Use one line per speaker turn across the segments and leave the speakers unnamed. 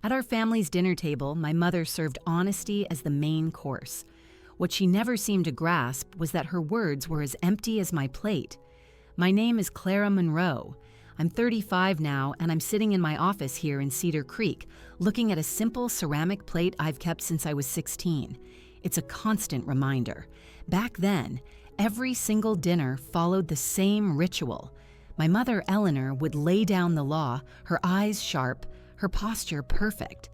At our family's dinner table, my mother served honesty as the main course. What she never seemed to grasp was that her words were as empty as my plate. My name is Clara Monroe. I'm 35 now, and I'm sitting in my office here in Cedar Creek, looking at a simple ceramic plate I've kept since I was 16. It's a constant reminder. Back then, every single dinner followed the same ritual. My mother, Eleanor, would lay down the law, her eyes sharp, her posture perfect.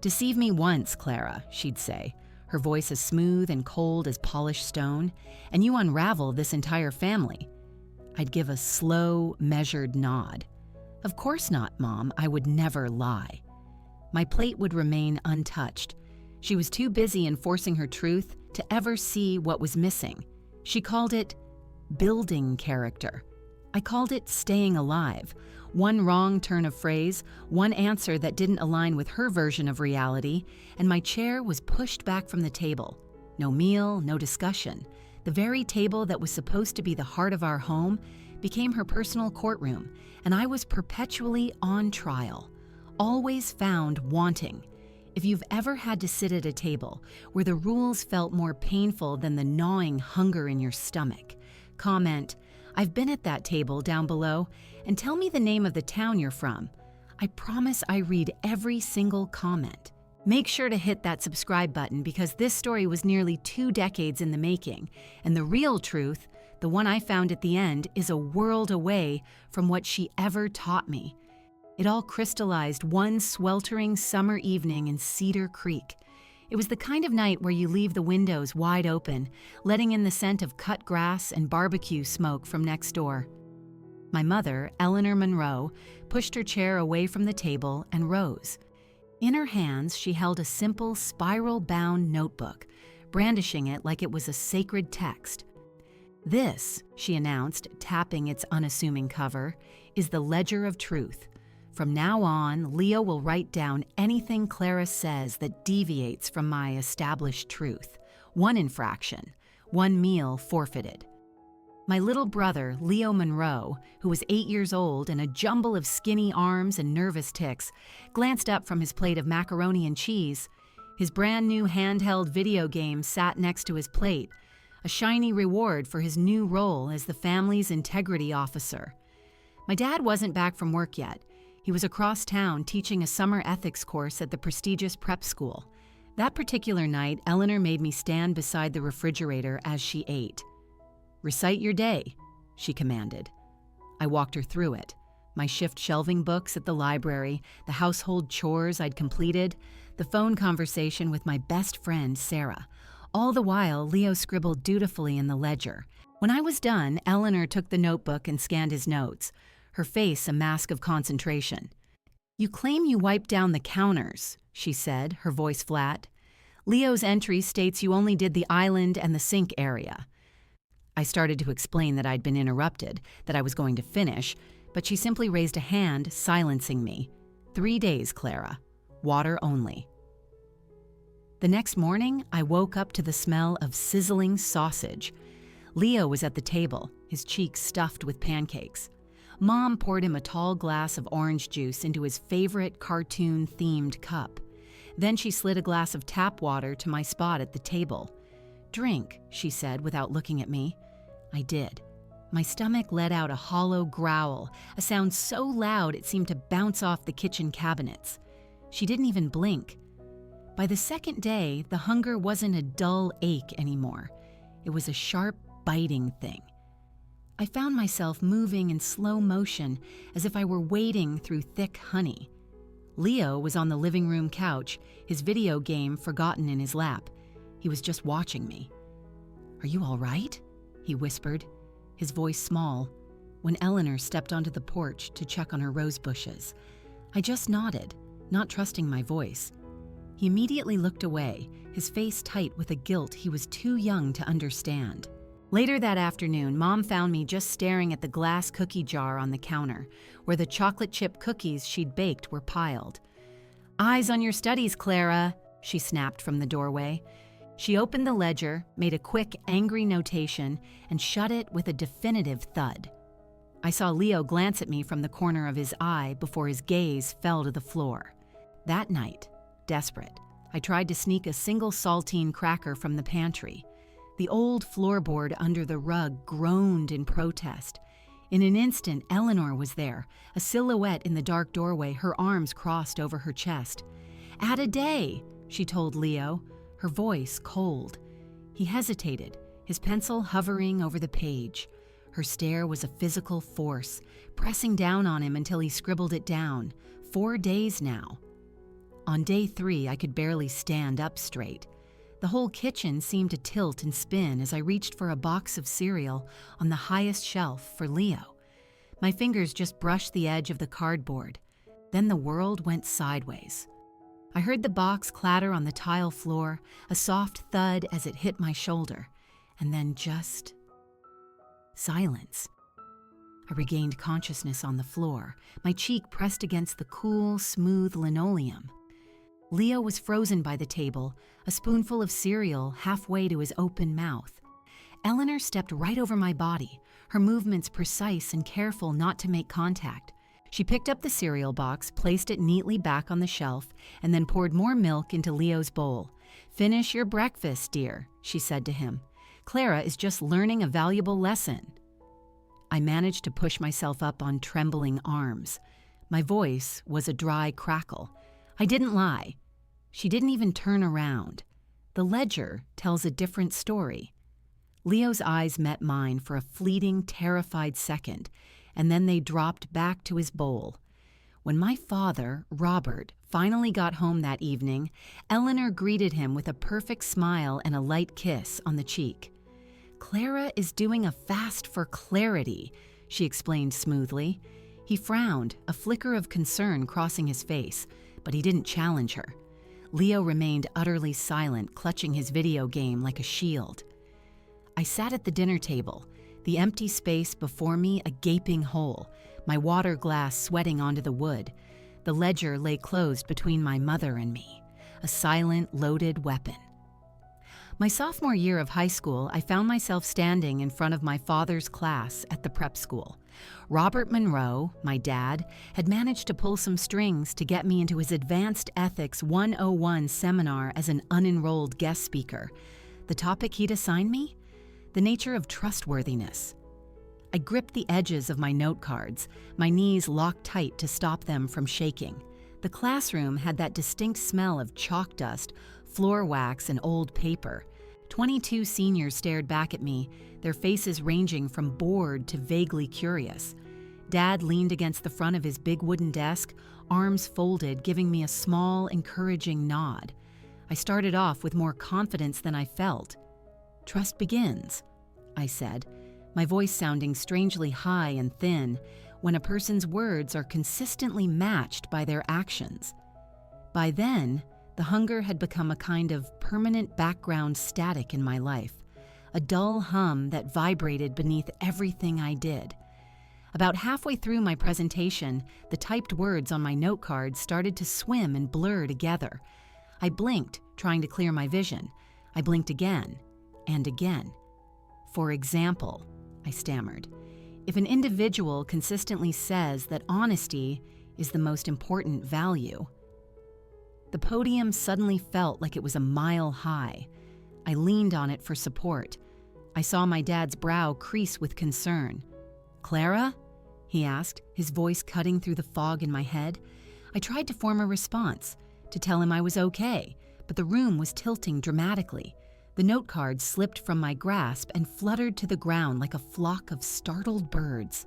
"Deceive me once, Clara," she'd say, her voice as smooth and cold as polished stone, "and you unravel this entire family." I'd give a slow, measured nod. "Of course not, Mom. I would never lie." My plate would remain untouched. She was too busy enforcing her truth to ever see what was missing. She called it building character. I called it staying alive. One wrong turn of phrase, one answer that didn't align with her version of reality, and my chair was pushed back from the table. No meal, no discussion. The very table that was supposed to be the heart of our home became her personal courtroom, and I was perpetually on trial, always found wanting. If you've ever had to sit at a table where the rules felt more painful than the gnawing hunger in your stomach, comment, "I've been at that table down below, and tell me the name of the town you're from." I promise I read every single comment. Make sure to hit that subscribe button because this story was nearly 2 decades in the making, and the real truth, the one I found at the end, is a world away from what she ever taught me. It all crystallized one sweltering summer evening in Cedar Creek. It was the kind of night where you leave the windows wide open, letting in the scent of cut grass and barbecue smoke from next door. My mother, Eleanor Monroe, pushed her chair away from the table and rose. In her hands, she held a simple spiral-bound notebook, brandishing it like it was a sacred text. "This," she announced, tapping its unassuming cover, "is the Ledger of Truth. From now on, Leo will write down anything Clara says that deviates from my established truth. One infraction, one meal forfeited." My little brother, Leo Monroe, who was 8 years old and a jumble of skinny arms and nervous tics, glanced up from his plate of macaroni and cheese. His brand new handheld video game sat next to his plate, a shiny reward for his new role as the family's integrity officer. My dad wasn't back from work yet. He was across town teaching a summer ethics course at the prestigious prep school. That particular night, Eleanor made me stand beside the refrigerator as she ate. "Recite your day," she commanded. I walked her through it. My shift shelving books at the library, the household chores I'd completed, the phone conversation with my best friend, Sarah. All the while, Leo scribbled dutifully in the ledger. When I was done, Eleanor took the notebook and scanned his notes, her face a mask of concentration. "You claim you wiped down the counters," she said, her voice flat. "Leo's entry states you only did the island and the sink area." I started to explain that I'd been interrupted, that I was going to finish, but she simply raised a hand, silencing me. 3 days, Clara. Water only. The next morning, I woke up to the smell of sizzling sausage. Leo was at the table, his cheeks stuffed with pancakes. Mom poured him a tall glass of orange juice into his favorite cartoon-themed cup. Then she slid a glass of tap water to my spot at the table. "Drink," she said without looking at me. I did. My stomach let out a hollow growl, a sound so loud it seemed to bounce off the kitchen cabinets. She didn't even blink. By the second day, the hunger wasn't a dull ache anymore. It was a sharp, biting thing. I found myself moving in slow motion as if I were wading through thick honey. Leo was on the living room couch, his video game forgotten in his lap. He was just watching me. "Are you all right?" he whispered, his voice small, when Eleanor stepped onto the porch to check on her rose bushes. I just nodded, not trusting my voice. He immediately looked away, his face tight with a guilt he was too young to understand. Later that afternoon, Mom found me just staring at the glass cookie jar on the counter, where the chocolate chip cookies she'd baked were piled. "Eyes on your studies, Clara," she snapped from the doorway. She opened the ledger, made a quick, angry notation, and shut it with a definitive thud. I saw Leo glance at me from the corner of his eye before his gaze fell to the floor. That night, desperate, I tried to sneak a single saltine cracker from the pantry. The old floorboard under the rug groaned in protest. In an instant, Eleanor was there, a silhouette in the dark doorway, her arms crossed over her chest. "Add a day," she told Leo, her voice cold. He hesitated, his pencil hovering over the page. Her stare was a physical force, pressing down on him until he scribbled it down. 4 days now. On day 3, I could barely stand up straight. The whole kitchen seemed to tilt and spin as I reached for a box of cereal on the highest shelf for Leo. My fingers just brushed the edge of the cardboard. Then the world went sideways. I heard the box clatter on the tile floor, a soft thud as it hit my shoulder, and then just silence. I regained consciousness on the floor, my cheek pressed against the cool, smooth linoleum. Leo was frozen by the table, a spoonful of cereal halfway to his open mouth. Eleanor stepped right over my body, her movements precise and careful not to make contact. She picked up the cereal box, placed it neatly back on the shelf, and then poured more milk into Leo's bowl. "Finish your breakfast, dear," she said to him. "Clara is just learning a valuable lesson." I managed to push myself up on trembling arms. My voice was a dry crackle. I didn't lie. She didn't even turn around. The ledger tells a different story. Leo's eyes met mine for a fleeting, terrified second, and then they dropped back to his bowl. When my father, Robert, finally got home that evening, Eleanor greeted him with a perfect smile and a light kiss on the cheek. "Clara is doing a fast for clarity," she explained smoothly. He frowned, a flicker of concern crossing his face, but he didn't challenge her. Leo remained utterly silent, clutching his video game like a shield. I sat at the dinner table, the empty space before me a gaping hole, my water glass sweating onto the wood. The ledger lay closed between my mother and me, a silent, loaded weapon. My sophomore year of high school, I found myself standing in front of my father's class at the prep school. Robert Monroe, my dad, had managed to pull some strings to get me into his Advanced Ethics 101 seminar as an unenrolled guest speaker. The topic he'd assigned me? The nature of trustworthiness. I gripped the edges of my note cards, my knees locked tight to stop them from shaking. The classroom had that distinct smell of chalk dust, floor wax, and old paper. 22 seniors stared back at me, their faces ranging from bored to vaguely curious. Dad leaned against the front of his big wooden desk, arms folded, giving me a small, encouraging nod. I started off with more confidence than I felt. "Trust begins," I said, my voice sounding strangely high and thin, when a person's words are consistently matched by their actions. By then, the hunger had become a kind of permanent background static in my life, a dull hum that vibrated beneath everything I did. About halfway through my presentation, the typed words on my note card started to swim and blur together. I blinked, trying to clear my vision. I blinked again and again. "For example," I stammered, "if an individual consistently says that honesty is the most important value." The podium suddenly felt like it was a mile high. I leaned on it for support. I saw my dad's brow crease with concern. "Clara?" he asked, his voice cutting through the fog in my head. I tried to form a response, to tell him I was okay, but the room was tilting dramatically. The note card slipped from my grasp and fluttered to the ground like a flock of startled birds.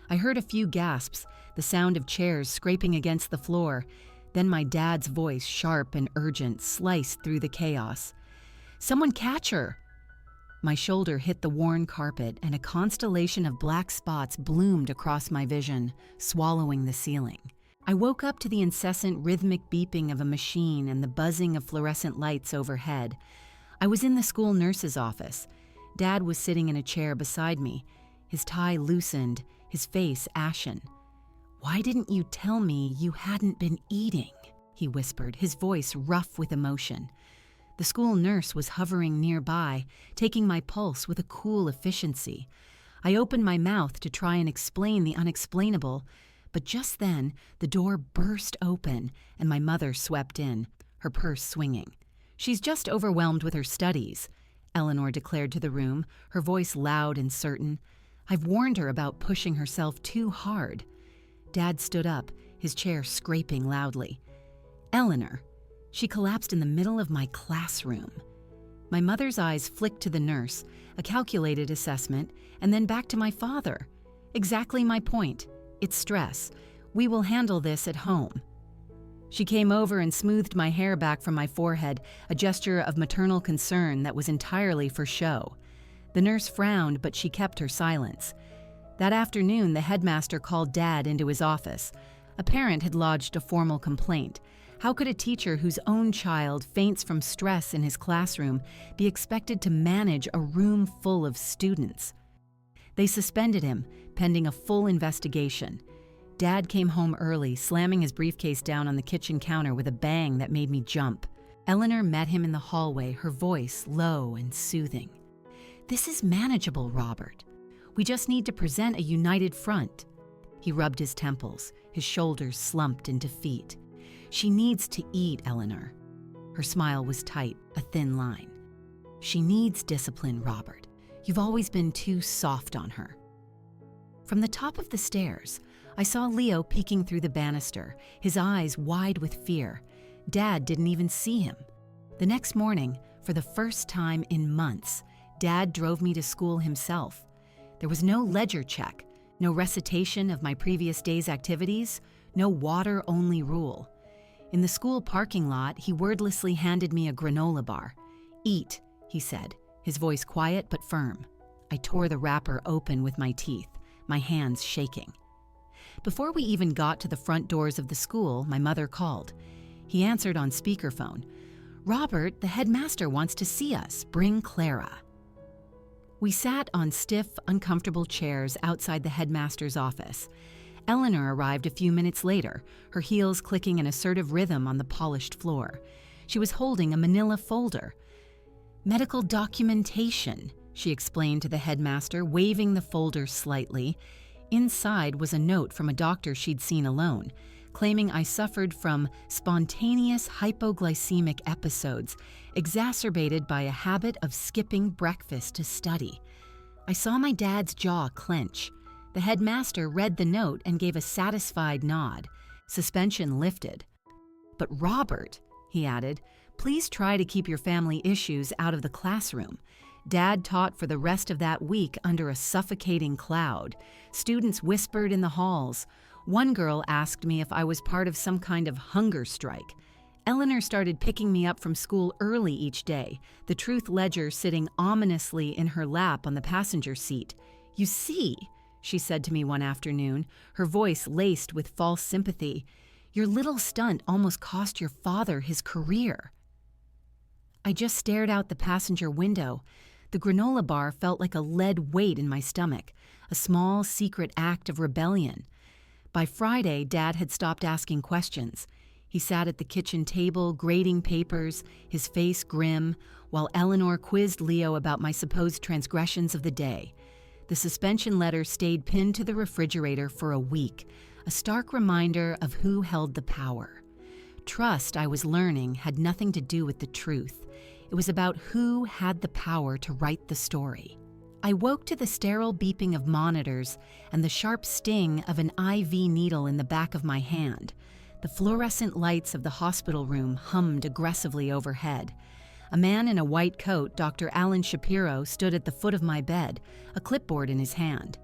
I heard a few gasps, the sound of chairs scraping against the floor. Then my dad's voice, sharp and urgent, sliced through the chaos. "Someone catch her!" My shoulder hit the worn carpet, and a constellation of black spots bloomed across my vision, swallowing the ceiling. I woke up to the incessant rhythmic beeping of a machine and the buzzing of fluorescent lights overhead. I was in the school nurse's office. Dad was sitting in a chair beside me, his tie loosened, his face ashen. "Why didn't you tell me you hadn't been eating?" he whispered, his voice rough with emotion. The school nurse was hovering nearby, taking my pulse with a cool efficiency. I opened my mouth to try and explain the unexplainable, But just then, the door burst open and my mother swept in, her purse swinging. "She's just overwhelmed with her studies," Eleanor declared to the room, her voice loud and certain. "I've warned her about pushing herself too hard." Dad stood up, his chair scraping loudly. "Eleanor." She collapsed in the middle of my classroom. My mother's eyes flicked to the nurse, a calculated assessment, and then back to my father. "Exactly my point. It's stress. We will handle this at home." She came over and smoothed my hair back from my forehead, a gesture of maternal concern that was entirely for show. The nurse frowned, but she kept her silence. That afternoon, the headmaster called Dad into his office. A parent had lodged a formal complaint. How could a teacher whose own child faints from stress in his classroom be expected to manage a room full of students? They suspended him, pending a full investigation. Dad came home early, slamming his briefcase down on the kitchen counter with a bang that made me jump. Eleanor met him in the hallway, her voice low and soothing. "This is manageable, Robert. We just need to present a united front." He rubbed his temples, his shoulders slumped in defeat. "She needs to eat, Eleanor." Her smile was tight, a thin line. "She needs discipline, Robert. You've always been too soft on her." From the top of the stairs, I saw Leo peeking through the banister, his eyes wide with fear. Dad didn't even see him. The next morning, for the first time in months, Dad drove me to school himself. There was no ledger check, no recitation of my previous day's activities, no water-only rule. In the school parking lot, he wordlessly handed me a granola bar. "Eat," he said, his voice quiet but firm. I tore the wrapper open with my teeth, my hands shaking. Before we even got to the front doors of the school, my mother called. He answered on speakerphone. "Robert, the headmaster wants to see us. Bring Clara." We sat on stiff, uncomfortable chairs outside the headmaster's office. Eleanor arrived a few minutes later, her heels clicking an assertive rhythm on the polished floor. She was holding a manila folder. "Medical documentation," she explained to the headmaster, waving the folder slightly. Inside was a note from a doctor she'd seen alone, claiming I suffered from spontaneous hypoglycemic episodes, exacerbated by a habit of skipping breakfast to study. I saw my dad's jaw clench. The headmaster read the note and gave a satisfied nod. Suspension lifted. "But Robert," he added, "please try to keep your family issues out of the classroom." Dad taught for the rest of that week under a suffocating cloud. Students whispered in the halls. One girl asked me if I was part of some kind of hunger strike. Eleanor started picking me up from school early each day, the truth ledger sitting ominously in her lap on the passenger seat. "You see," she said to me one afternoon, her voice laced with false sympathy, "your little stunt almost cost your father his career." I just stared out the passenger window. The granola bar felt like a lead weight in my stomach, a small secret act of rebellion. By Friday, Dad had stopped asking questions. He sat at the kitchen table, grading papers, his face grim, while Eleanor quizzed Leo about my supposed transgressions of the day. The suspension letter stayed pinned to the refrigerator for a week, a stark reminder of who held the power. Trust, I was learning, had nothing to do with the truth. It was about who had the power to write the story. I woke to the sterile beeping of monitors and the sharp sting of an IV needle in the back of my hand. The fluorescent lights of the hospital room hummed aggressively overhead. A man in a white coat, Dr. Alan Shapiro, stood at the foot of my bed, a clipboard in his hand.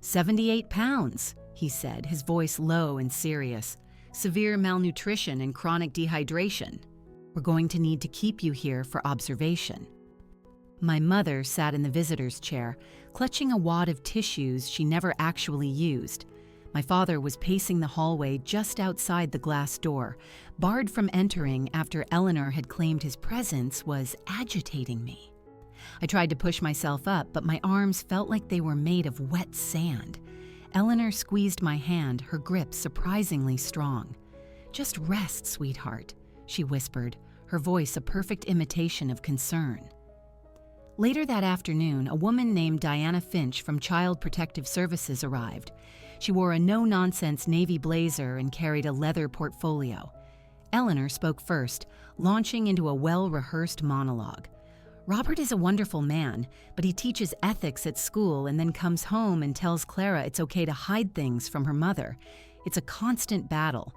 78 pounds, he said, his voice low and serious. Severe malnutrition and chronic dehydration. We're going to need to keep you here for observation. My mother sat in the visitor's chair, clutching a wad of tissues she never actually used. My father was pacing the hallway just outside the glass door, barred from entering after Eleanor had claimed his presence was agitating me. I tried to push myself up, but my arms felt like they were made of wet sand. Eleanor squeezed my hand, her grip surprisingly strong. "Just rest, sweetheart," she whispered, her voice a perfect imitation of concern. Later that afternoon, a woman named Diana Finch from Child Protective Services arrived. She wore a no-nonsense navy blazer and carried a leather portfolio. Eleanor spoke first, launching into a well-rehearsed monologue. Robert is a wonderful man, but he teaches ethics at school and then comes home and tells Clara it's okay to hide things from her mother. It's a constant battle.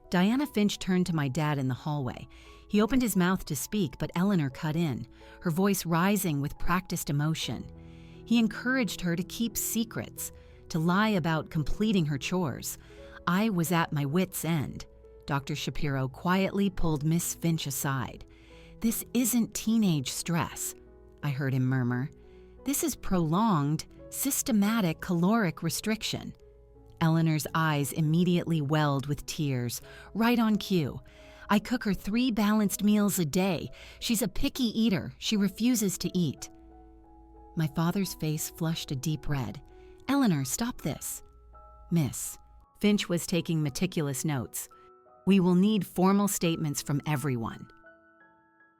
Diana Finch turned to my dad in the hallway. He opened his mouth to speak, but Eleanor cut in, her voice rising with practiced emotion. He encouraged her to keep secrets, to lie about completing her chores. I was at my wit's end. Dr. Shapiro quietly pulled Miss Finch aside. "This isn't teenage stress," I heard him murmur. "This is prolonged, systematic caloric restriction." Eleanor's eyes immediately welled with tears, right on cue. "I cook her 3 balanced meals a day. She's a picky eater. She refuses to eat." My father's face flushed a deep red. "Eleanor, stop this." "Miss." Finch was taking meticulous notes. "We will need formal statements from everyone."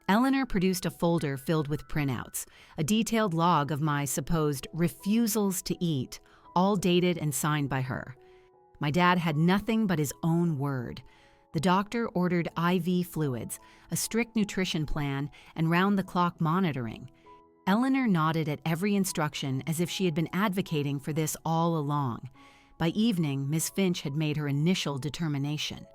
Eleanor produced a folder filled with printouts, a detailed log of my supposed refusals to eat, all dated and signed by her. My dad had nothing but his own word. The doctor ordered IV fluids, a strict nutrition plan, and round-the-clock monitoring. Eleanor nodded at every instruction as if she had been advocating for this all along. By evening, Miss Finch had made her initial determination.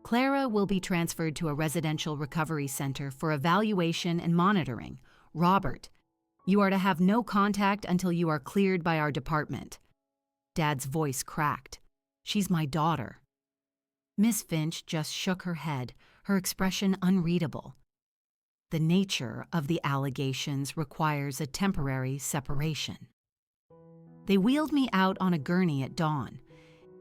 "Clara will be transferred to a residential recovery center for evaluation and monitoring. Robert, you are to have no contact until you are cleared by our department." Dad's voice cracked. "She's my daughter." Miss Finch just shook her head, her expression unreadable. "The nature of the allegations requires a temporary separation." They wheeled me out on a gurney at dawn.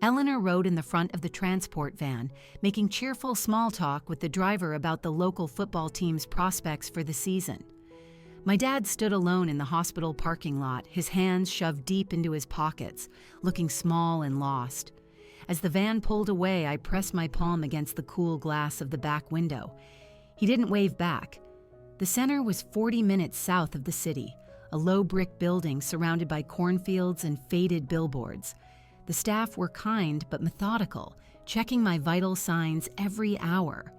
Eleanor rode in the front of the transport van, making cheerful small talk with the driver about the local football team's prospects for the season. My dad stood alone in the hospital parking lot, his hands shoved deep into his pockets, looking small and lost. As the van pulled away, I pressed my palm against the cool glass of the back window. He didn't wave back. The center was 40 minutes south of the city, a low brick building surrounded by cornfields and faded billboards. The staff were kind but methodical, checking my vital signs every hour.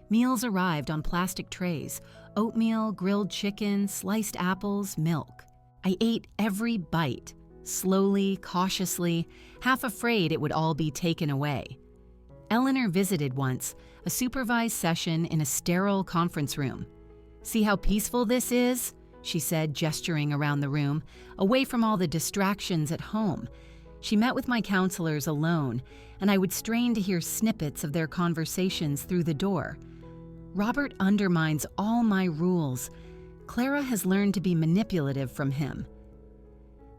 Meals arrived on plastic trays: oatmeal, grilled chicken, sliced apples, milk. I ate every bite, slowly, cautiously, half afraid it would all be taken away. Eleanor visited once, a supervised session in a sterile conference room. "See how peaceful this is?" she said, gesturing around the room, away from all the distractions at home. She met with my counselors alone, and I would strain to hear snippets of their conversations through the door. "Robert undermines all my rules. Clara has learned to be manipulative from him."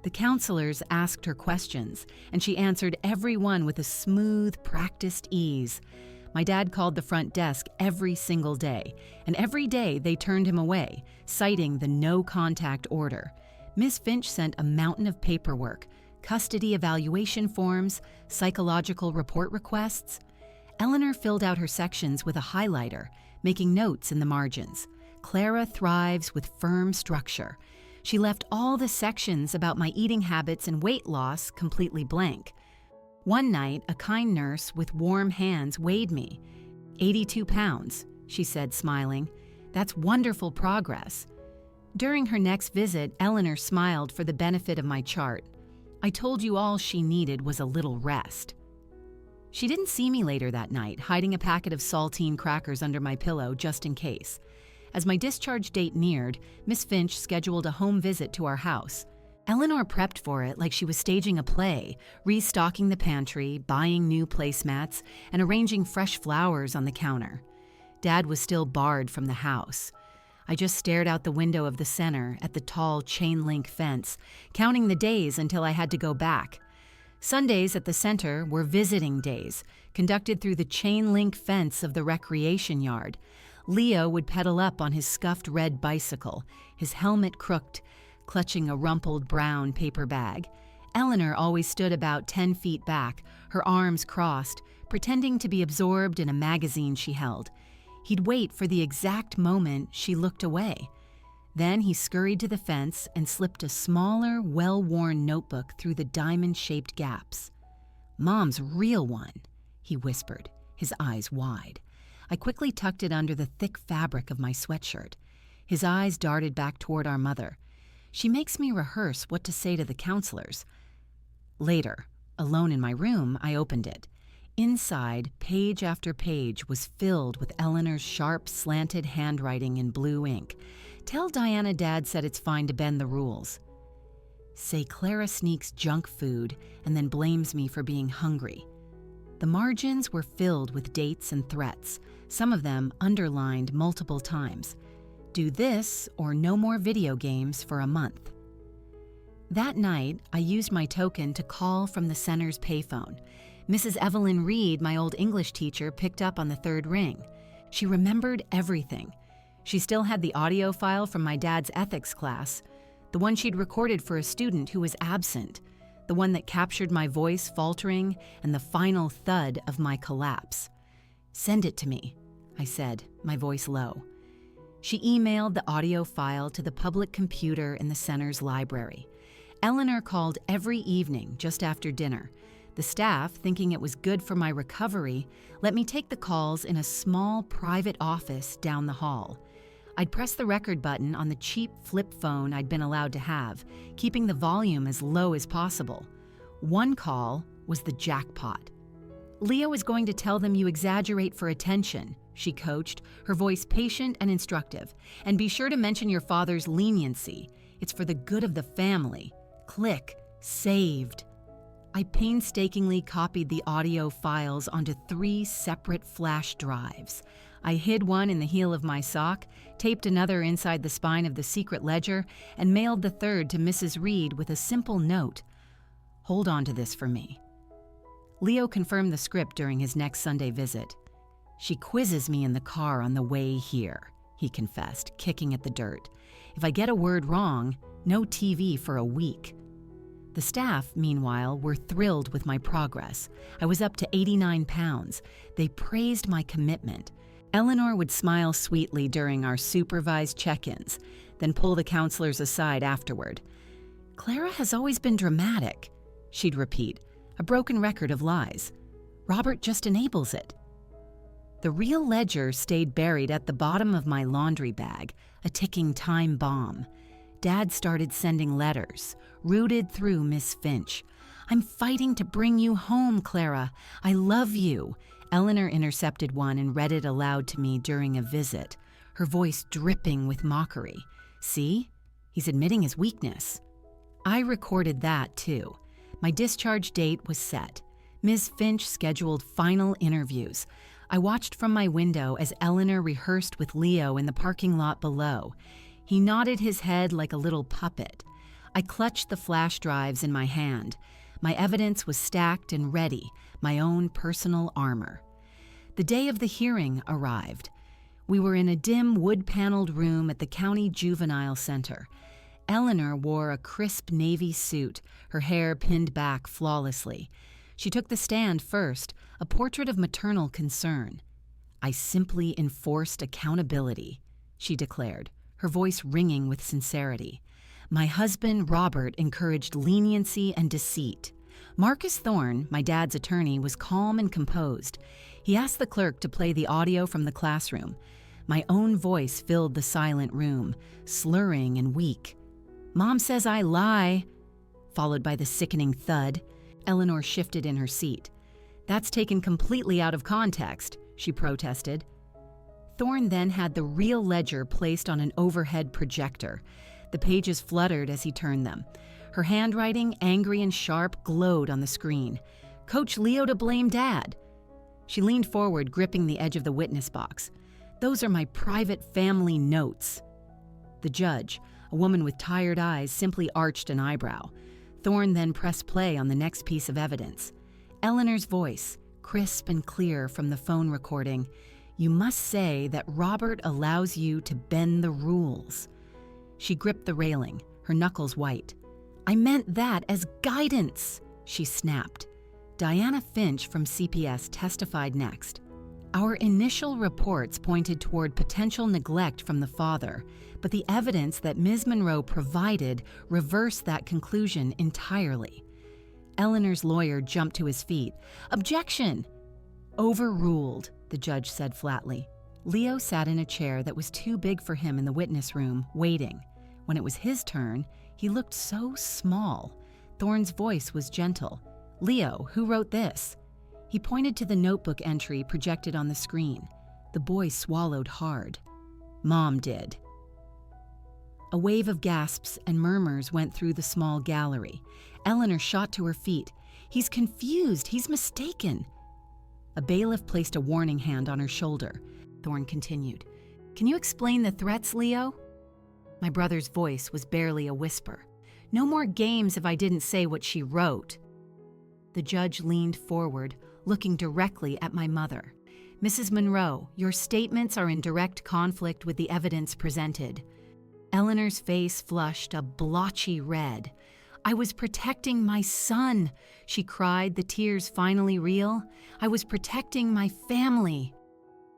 The counselors asked her questions, and she answered every one with a smooth, practiced ease. My dad called the front desk every single day, and every day they turned him away, citing the no-contact order. Miss Finch sent a mountain of paperwork, custody evaluation forms, psychological report requests. Eleanor filled out her sections with a highlighter, making notes in the margins. Clara thrives with firm structure. She left all the sections about my eating habits and weight loss completely blank. One night, a kind nurse with warm hands weighed me. 82 pounds, she said, smiling. "That's wonderful progress." During her next visit, Eleanor smiled for the benefit of my chart. "I told you all she needed was a little rest." She didn't see me later that night, hiding a packet of saltine crackers under my pillow just in case. As my discharge date neared, Miss Finch scheduled a home visit to our house. Eleanor prepped for it like she was staging a play, restocking the pantry, buying new placemats, and arranging fresh flowers on the counter. Dad was still barred from the house. I just stared out the window of the center at the tall chain-link fence, counting the days until I had to go back. Sundays at the center were visiting days, conducted through the chain-link fence of the recreation yard. Leo would pedal up on his scuffed red bicycle, his helmet crooked, clutching a rumpled brown paper bag. Eleanor always stood about 10 feet back, her arms crossed, pretending to be absorbed in a magazine she held. He'd wait for the exact moment she looked away. Then he scurried to the fence and slipped a smaller, well-worn notebook through the diamond-shaped gaps. "Mom's real one," he whispered, his eyes wide. I quickly tucked it under the thick fabric of my sweatshirt. His eyes darted back toward our mother. "She makes me rehearse what to say to the counselors." Later, alone in my room, I opened it. Inside, page after page was filled with Eleanor's sharp, slanted handwriting in blue ink. "Tell Diana Dad said it's fine to bend the rules." "Say Clara sneaks junk food and then blames me for being hungry." The margins were filled with dates and threats, some of them underlined multiple times. "Do this or no more video games for a month." That night, I used my token to call from the center's payphone. Mrs. Evelyn Reed, my old English teacher, picked up on the third ring. She remembered everything. She still had the audio file from my dad's ethics class, the one she'd recorded for a student who was absent, the one that captured my voice faltering and the final thud of my collapse. "Send it to me," I said, my voice low. She emailed the audio file to the public computer in the center's library. Eleanor called every evening just after dinner. The staff, thinking it was good for my recovery, let me take the calls in a small private office down the hall. I'd press the record button on the cheap flip phone I'd been allowed to have, keeping the volume as low as possible. One call was the jackpot. "Leo is going to tell them you exaggerate for attention," she coached, her voice patient and instructive. "And be sure to mention your father's leniency. It's for the good of the family. Click Saved." I painstakingly copied the audio files onto 3 separate flash drives. I hid one in the heel of my sock, taped another inside the spine of the secret ledger, and mailed the third to Mrs. Reed with a simple note: "Hold on to this for me." Leo confirmed the script during his next Sunday visit. "She quizzes me in the car on the way here," he confessed, kicking at the dirt. "If I get a word wrong, no TV for a week." The staff, meanwhile, were thrilled with my progress. I was up to 89 pounds. They praised my commitment. Eleanor would smile sweetly during our supervised check-ins, then pull the counselors aside afterward. "Clara has always been dramatic," she'd repeat, "a broken record of lies. Robert just enables it." The real ledger stayed buried at the bottom of my laundry bag, a ticking time bomb. Dad started sending letters, rooted through Miss Finch. "I'm fighting to bring you home, Clara. I love you." Eleanor intercepted one and read it aloud to me during a visit, her voice dripping with mockery. "See? He's admitting his weakness." I recorded that, too. My discharge date was set. Ms. Finch scheduled final interviews. I watched from my window as Eleanor rehearsed with Leo in the parking lot below. He nodded his head like a little puppet. I clutched the flash drives in my hand. My evidence was stacked and ready, my own personal armor. The day of the hearing arrived. We were in a dim wood-paneled room at the County Juvenile Center. Eleanor wore a crisp navy suit, her hair pinned back flawlessly. She took the stand first, a portrait of maternal concern. "I simply enforced accountability," she declared, her voice ringing with sincerity. "My husband, Robert, encouraged leniency and deceit." Marcus Thorne, my dad's attorney, was calm and composed. He asked the clerk to play the audio from the classroom. My own voice filled the silent room, slurring and weak. "Mom says I lie," followed by the sickening thud. Eleanor shifted in her seat. "That's taken completely out of context," she protested. Thorne then had the real ledger placed on an overhead projector. The pages fluttered as he turned them. Her handwriting, angry and sharp, glowed on the screen. "Coach Leo to blame Dad." She leaned forward, gripping the edge of the witness box. "Those are my private family notes." The judge, a woman with tired eyes, simply arched an eyebrow. Thorne then pressed play on the next piece of evidence. Eleanor's voice, crisp and clear from the phone recording. "You must say that Robert allows you to bend the rules." She gripped the railing, her knuckles white. "I meant that as guidance," she snapped. Diana Finch from CPS testified next. Our initial reports pointed toward potential neglect from the father, but the evidence that Ms. Monroe provided reversed that conclusion entirely. Eleanor's lawyer jumped to his feet. "Objection!" "Overruled," the judge said flatly. Leo sat in a chair that was too big for him in the witness room, waiting. When it was his turn, he looked so small. Thorne's voice was gentle. "Leo, who wrote this?" He pointed to the notebook entry projected on the screen. The boy swallowed hard. "Mom did." A wave of gasps and murmurs went through the small gallery. Eleanor shot to her feet. "He's confused. He's mistaken." A bailiff placed a warning hand on her shoulder. Thorne continued. "Can you explain the threats, Leo?" My brother's voice was barely a whisper. "No more games if I didn't say what she wrote." The judge leaned forward, looking directly at my mother. "Mrs. Monroe, your statements are in direct conflict with the evidence presented." Eleanor's face flushed a blotchy red. "I was protecting my son," she cried, the tears finally real. "I was protecting my family."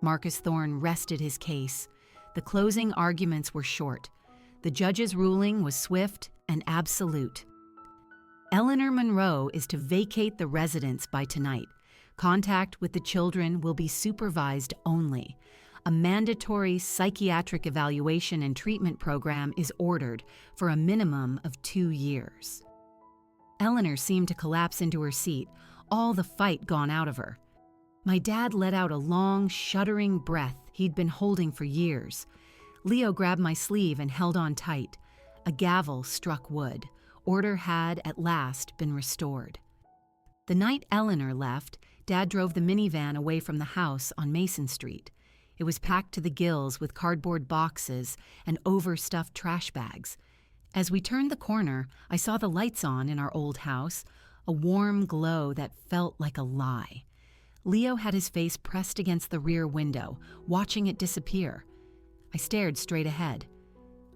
Marcus Thorne rested his case. The closing arguments were short. The judge's ruling was swift and absolute. Eleanor Monroe is to vacate the residence by tonight. Contact with the children will be supervised only. A mandatory psychiatric evaluation and treatment program is ordered for a minimum of 2 years. Eleanor seemed to collapse into her seat, all the fight gone out of her. My dad let out a long, shuddering breath he'd been holding for years. Leo grabbed my sleeve and held on tight. A gavel struck wood. Order had, at last, been restored. The night Eleanor left, Dad drove the minivan away from the house on Mason Street. It was packed to the gills with cardboard boxes and overstuffed trash bags. As we turned the corner, I saw the lights on in our old house, a warm glow that felt like a lie. Leo had his face pressed against the rear window, watching it disappear. I stared straight ahead.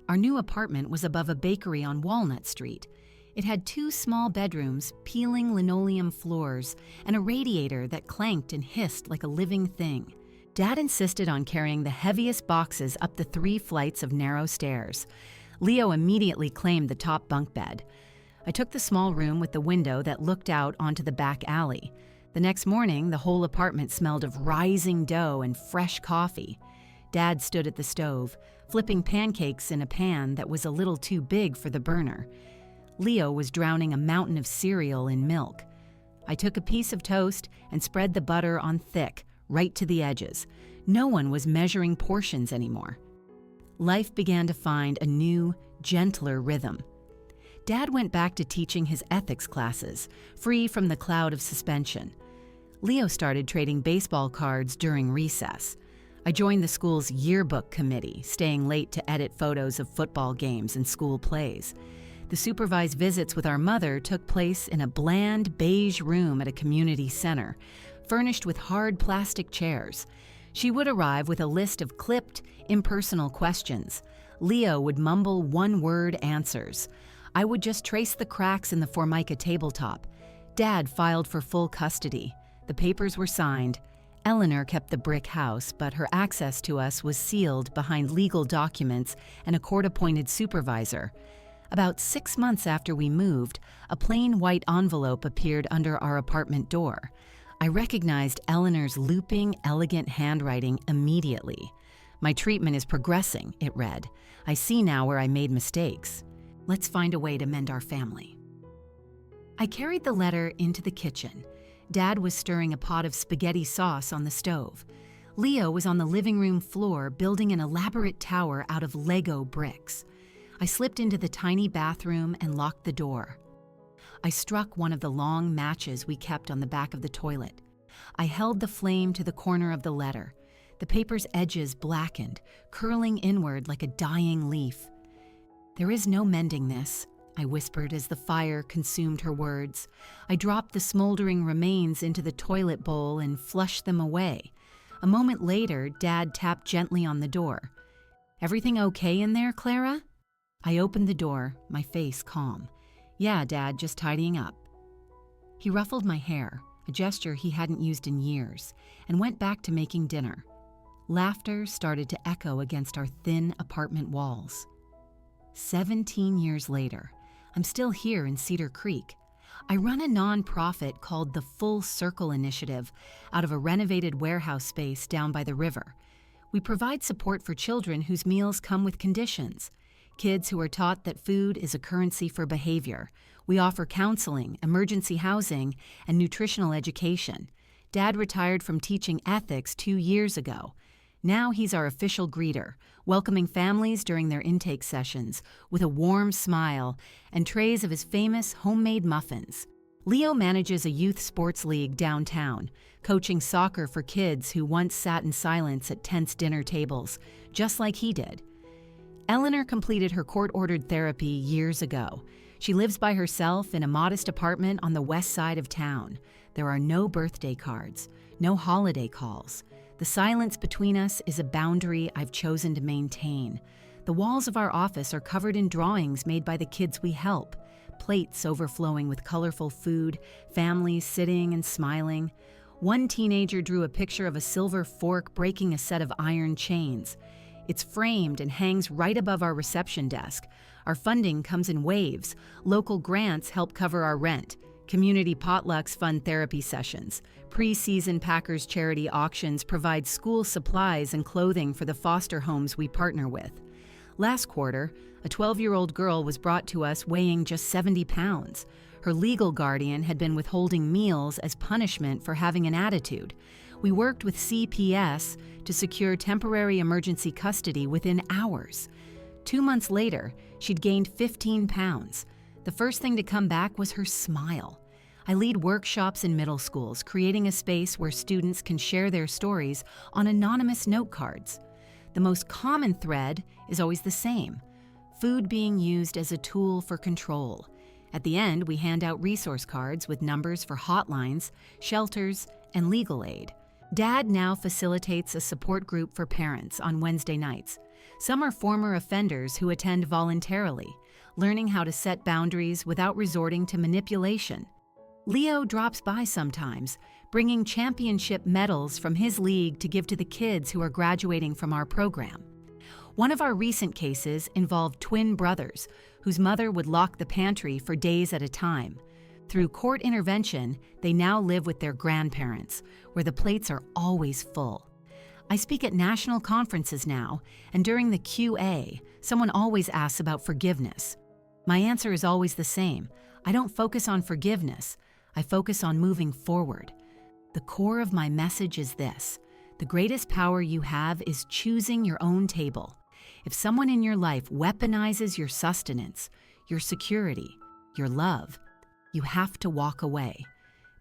Our new apartment was above a bakery on Walnut Street. It had 2 small bedrooms, peeling linoleum floors, and a radiator that clanked and hissed like a living thing. Dad insisted on carrying the heaviest boxes up the 3 flights of narrow stairs. Leo immediately claimed the top bunk bed. I took the small room with the window that looked out onto the back alley. The next morning, the whole apartment smelled of rising dough and fresh coffee. Dad stood at the stove, flipping pancakes in a pan that was a little too big for the burner. Leo was drowning a mountain of cereal in milk. I took a piece of toast and spread the butter on thick, right to the edges. No one was measuring portions anymore. Life began to find a new, gentler rhythm. Dad went back to teaching his ethics classes, free from the cloud of suspension. Leo started trading baseball cards during recess. I joined the school's yearbook committee, staying late to edit photos of football games and school plays. The supervised visits with our mother took place in a bland beige room at a community center, furnished with hard plastic chairs. She would arrive with a list of clipped, impersonal questions. Leo would mumble one-word answers. I would just trace the cracks in the Formica tabletop. Dad filed for full custody. The papers were signed. Eleanor kept the brick house, but her access to us was sealed behind legal documents and a court-appointed supervisor. About 6 months after we moved, a plain white envelope appeared under our apartment door. I recognized Eleanor's looping, elegant handwriting immediately. "My treatment is progressing," it read. "I see now where I made mistakes. Let's find a way to mend our family." I carried the letter into the kitchen. Dad was stirring a pot of spaghetti sauce on the stove. Leo was on the living room floor building an elaborate tower out of Lego bricks. I slipped into the tiny bathroom and locked the door. I struck one of the long matches we kept on the back of the toilet. I held the flame to the corner of the letter. The paper's edges blackened, curling inward like a dying leaf. "There is no mending this," I whispered as the fire consumed her words. I dropped the smoldering remains into the toilet bowl and flushed them away. A moment later, Dad tapped gently on the door. "Everything okay in there, Clara?" I opened the door, my face calm. "Yeah, Dad, just tidying up." He ruffled my hair. a gesture he hadn't used in years, and went back to making dinner. Laughter started to echo against our thin apartment walls. 17 years later, I'm still here in Cedar Creek. I run a nonprofit called the Full Circle Initiative out of a renovated warehouse space down by the river. We provide support for children whose meals come with conditions. Kids who are taught that food is a currency for behavior. We offer counseling, emergency housing, and nutritional education. Dad retired from teaching ethics 2 years ago. Now he's our official greeter, welcoming families during their intake sessions with a warm smile and trays of his famous homemade muffins. Leo manages a youth sports league downtown, coaching soccer for kids who once sat in silence at tense dinner tables, just like he did. Eleanor completed her court-ordered therapy years ago. She lives by herself in a modest apartment on the west side of town. There are no birthday cards, no holiday calls. The silence between us is a boundary I've chosen to maintain. The walls of our office are covered in drawings made by the kids we help, plates overflowing with colorful food, families sitting and smiling. One teenager drew a picture of a silver fork breaking a set of iron chains. It's framed and hangs right above our reception desk. Our funding comes in waves. Local grants help cover our rent. Community potlucks fund therapy sessions. Pre-season Packers charity auctions provide school supplies and clothing for the foster homes we partner with. Last quarter, a 12-year-old girl was brought to us weighing just 70 pounds. Her legal guardian had been withholding meals as punishment for having an attitude. We worked with CPS to secure temporary emergency custody within hours. 2 months later, she'd gained 15 pounds. The first thing to come back was her smile. I lead workshops in middle schools, creating a space where students can share their stories on anonymous note cards. The most common thread is always the same: food being used as a tool for control. At the end, we hand out resource cards with numbers for hotlines, shelters, and legal aid. Dad now facilitates a support group for parents on Wednesday nights. Some are former offenders who attend voluntarily, learning how to set boundaries without resorting to manipulation. Leo drops by sometimes, bringing championship medals from his league to give to the kids who are graduating from our program. One of our recent cases involved twin brothers whose mother would lock the pantry for days at a time. Through court intervention, they now live with their grandparents, where the plates are always full. I speak at national conferences now, and during the QA, someone always asks about forgiveness. My answer is always the same. I don't focus on forgiveness. I focus on moving forward. The core of my message is this: the greatest power you have is choosing your own table. If someone in your life weaponizes your sustenance, your security, your love, you have to walk away.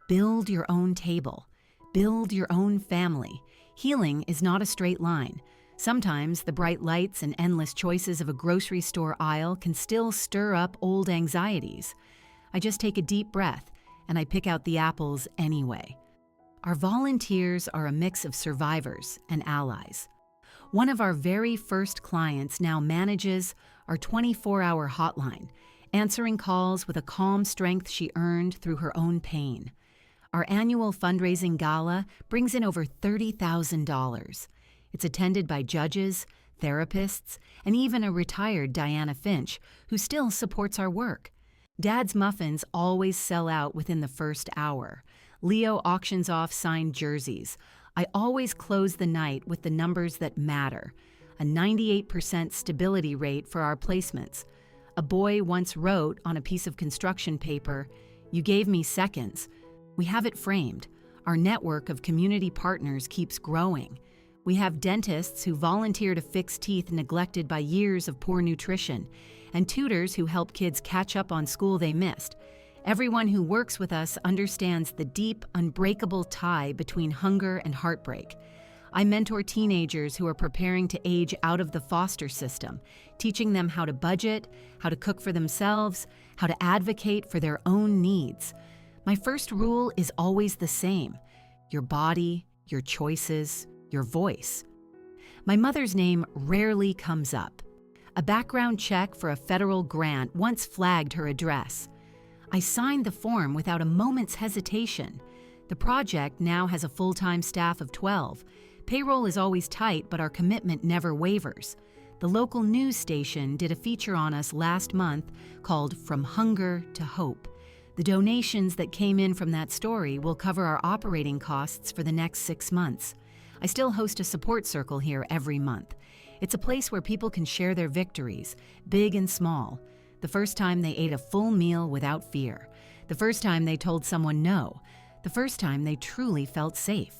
Build your own table. Build your own family. Healing is not a straight line. Sometimes the bright lights and endless choices of a grocery store aisle can still stir up old anxieties. I just take a deep breath and I pick out the apples anyway. Our volunteers are a mix of survivors and allies. One of our very first clients now manages our 24-hour hotline, answering calls with a calm strength she earned through her own pain. Our annual fundraising gala brings in over $30,000. It's attended by judges, therapists, and even a retired Diana Finch, who still supports our work. Dad's muffins always sell out within the first hour. Leo auctions off signed jerseys. I always close the night with the numbers that matter, a 98% stability rate for our placements. A boy once wrote on a piece of construction paper, "You gave me seconds." We have it framed. Our network of community partners keeps growing. We have dentists who volunteer to fix teeth neglected by years of poor nutrition, and tutors who help kids catch up on school they missed. Everyone who works with us understands the deep, unbreakable tie between hunger and heartbreak. I mentor teenagers who are preparing to age out of the foster system, teaching them how to budget, how to cook for themselves, how to advocate for their own needs. My first rule is always the same: your body, your choices, your voice. My mother's name rarely comes up. A background check for a federal grant once flagged her address. I signed the form without a moment's hesitation. The project now has a full-time staff of 12. Payroll is always tight, but our commitment never wavers. The local news station did a feature on us last month called From Hunger to Hope. The donations that came in from that story will cover our operating costs for the next 6 months. I still host a support circle here every month. It's a place where people can share their victories, big and small. The first time they ate a full meal without fear. The first time they told someone no. The first time they truly felt safe.